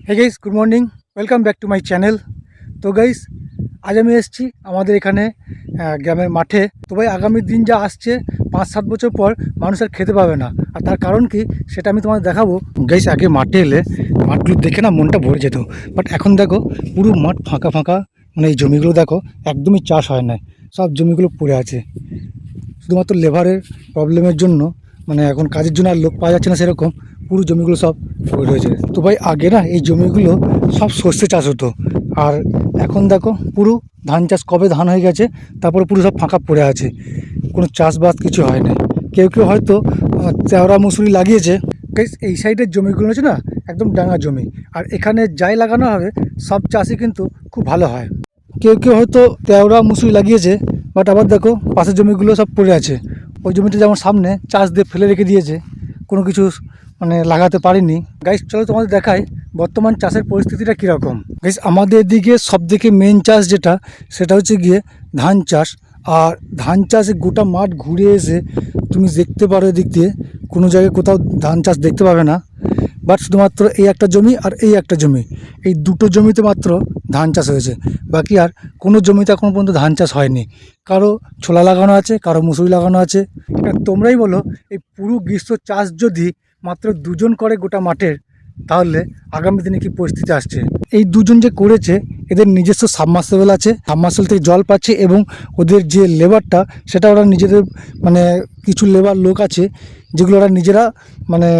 Hey guys, good morning. Welcome back to my channel. তো guys, আজ আমি এসেছি আমাদের এখানে গ্রামের মাঠে। তো ভাই, আগামী দিন যা আসছে 5-7 বছর পর মানুষ আর খেতে পাবে না। আর তার কারণ কি সেটা আমি তোমাদের দেখাবো। গাইস, আগে মাঠে এলে মাঠগুলো দেখে না মনটা ভরে যেত, বাট এখন দেখো পুরো মাঠ ফাঁকা ফাঁকা। মানে এই জমিগুলো দেখো একদমই চাষ হয় না, সব জমিগুলো পড়ে আছে। শুধুমাত্র লেবারের প্রবলেমের জন্য, মানে এখন কাজের জন্য আর লোক পাওয়া যাচ্ছে না সেরকম, পুরো জমিগুলো সব পড়ে রয়েছে। তো ভাই, আগে না এই জমিগুলো সব সর্ষে চাষ হতো, আর এখন দেখো পুরো ধান চাষ, কবে ধান হয়ে গেছে তারপরে পুরো সব ফাঁকা পড়ে আছে, কোনো চাষবাস কিছু হয় না। কেউ কেউ হয়তো তেওড়া মুসুরি লাগিয়েছে। এই সাইডের জমিগুলো হচ্ছে না একদম ডাঙা জমি, আর এখানে যাই লাগানো হবে সব চাষই কিন্তু খুব ভালো হয়। কেউ কেউ হয়তো তেওড়া মুসুরি লাগিয়েছে, বাট আবার দেখো পাশের জমিগুলো সব পড়ে আছে। ওই জমিটা যেমন সামনে চাষ দিয়ে ফেলে রেখে দিয়েছে, কোনো কিছু মানে লাগাতে পারিনি। গাইস, চলো তোমাদের দেখাই বর্তমান চাষের পরিস্থিতিটা কীরকম। গাইস, আমাদের দিকে সব থেকে মেন চাষ যেটা, সেটা হচ্ছে গিয়ে ধান চাষ। আর ধান চাষে গোটা মাঠ ঘুরে এসে তুমি দেখতে পারো, এদিক দিয়ে কোনো জায়গায় কোথাও ধান চাষ দেখতে পাবে না। বাট শুধুমাত্র এই একটা জমি আর এই একটা জমি, এই দুটো জমিতে মাত্র ধান চাষ হয়েছে। বাকি আর কোনো জমিতে এখনো পর্যন্ত ধান চাষ হয়নি। কারো ছোলা লাগানো আছে, কারো মুসুরি লাগানো আছে। তোমরাই বলো, এই পুরো গ্রীষ্ম চাষ যদি মাত্র দুজন করে গোটা মাঠের, তাহলে আগামী দিনে কি পরিস্থিতি আসছে। এই দুজন যে করেছে, এদের নিজস্ব সাবমার্সিবল আছে, সাবমার্সিবল থেকে জল পাচ্ছে, এবং ওদের যে লেবারটা সেটা ওরা নিজেদের, মানে কিছু লেবার লোক আছে যেগুলো ওরা নিজেরা মানে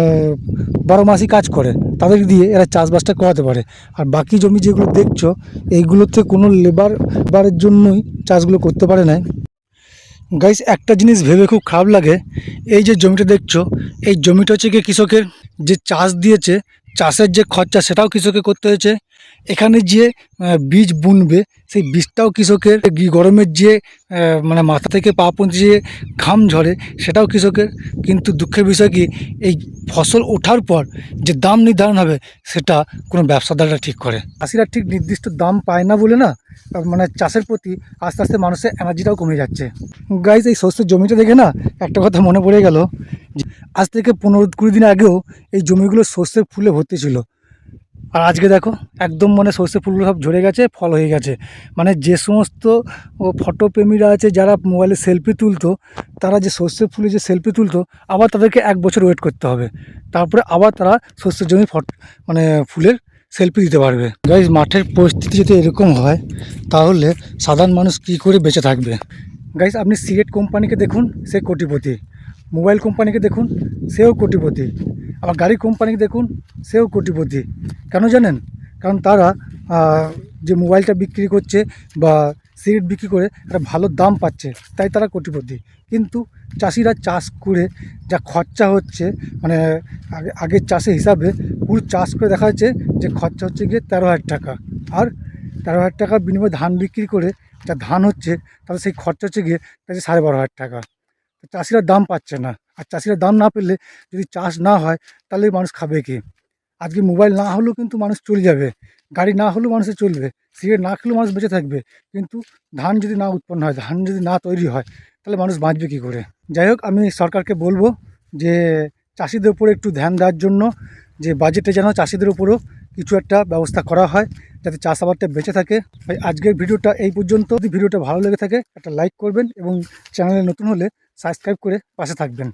12 মাসই কাজ করে, তাদের দিয়ে এরা চাষবাসটা করাতে পারে। আর বাকি জমি যেগুলো দেখছো, এইগুলোতে কোনো লেবারের জন্যই চাষগুলো করতে পারে না। গাইস, একটা জিনিস ভেবে খুব খারাপ লাগে, এই যে জমিটা দেখছো, এই জমিটা হচ্ছে কি কৃষকের, যে চাষ দিয়েছে চাষের যে খরচা সেটাও কৃষকের করতে হয়েছে। এখানে যে বীজ বুনবে সেই বীজটাও কৃষকের, গরমের যে মানে মাথা থেকে পা পর্যন্ত যে ঘাম ঝরে সেটাও কৃষকের। কিন্তু দুঃখের বিষয় কি, এই ফসল ওঠার পর যে দাম নির্ধারণ হবে সেটা কোনো ব্যবসাদাররা ঠিক করে। চাষিরা ঠিক নির্দিষ্ট দাম পায় না বলে না, মানে চাষের প্রতি আস্তে আস্তে মানুষের এনার্জিটাও কমে যাচ্ছে। গাইজ, এই শস্যের জমিটা দেখে না একটা কথা মনে পড়ে গেল। আজ থেকে 15-20 দিন আগেও এই জমিগুলো সর্ষের ফুলে ভর্তি ছিল, আর আজকে দেখো একদম মানে সর্ষে ফুলগুলো সব ঝরে গেছে, ফল হয়ে গেছে। মানে যে সমস্ত ফটোপ্রেমীরা আছে, যারা মোবাইলে সেলফি তুলতো, তারা যে সর্ষে ফুলে যে সেলফি তুলতো, আবার তাদেরকে 1 বছর ওয়েট করতে হবে, তারপরে আবার তারা সর্ষের জমি মানে ফুলের সেলফি দিতে পারবে। গাইজ, মাঠের পরিস্থিতি যদি এরকম হয় তাহলে সাধারণ মানুষ কী করে বেঁচে থাকবে। গাইজ, আপনি সিগারেট কোম্পানিকে দেখুন, সে কোটিপতি। মোবাইল কোম্পানিকে দেখুন, সেও কোটিপতি। আবার গাড়ি কোম্পানিকে দেখুন, সেও কোটিপতি। কেন জানেন? কারণ তারা যে মোবাইলটা বিক্রি করছে বা সিগারেট বিক্রি করে একটা ভালো দাম পাচ্ছে, তাই তারা কোটিপতি। কিন্তু চাষিরা চাষ করে যা খরচা হচ্ছে, মানে আগের চাষের হিসাবে পুরো চাষ করে দেখা যাচ্ছে যে খরচা হচ্ছে গিয়ে 13,000 টাকা। আর 13,000 টাকার বিনিময়ে ধান বিক্রি করে যা ধান হচ্ছে, তাহলে সেই খরচা হচ্ছে গিয়ে তাদের 12,500 টাকা। চাষিরা দাম পাচ্ছে না, আর চাষিরা দাম না পেলে, যদি চাষ না হয় তাহলে মানুষ খাবে কি? আজকে মোবাইল না হলেও কিন্তু মানুষ চলে যাবে, গাড়ি না হলেও মানুষের চলবে, সিগারেট না খেলেও মানুষ বেঁচে থাকবে। কিন্তু ধান যদি না উৎপন্ন হয়, ধান যদি না তৈরি হয়, তাহলে মানুষ বাঁচবে কী করে? যাই হোক, আমি সরকারকে বলবো যে চাষিদের উপরে একটু ধ্যান দেওয়ার জন্য, যে বাজেটে যেন চাষিদের উপরও কিছু একটা ব্যবস্থা করা হয়, যাতে চাষাবাদটা বেঁচে থাকে। ভাই, আজকের ভিডিওটা এই পর্যন্ত। যদি ভিডিওটা ভালো লেগে থাকে একটা লাইক করবেন, এবং চ্যানেলে নতুন হলে সাবস্ক্রাইব করে পাশে থাকবেন।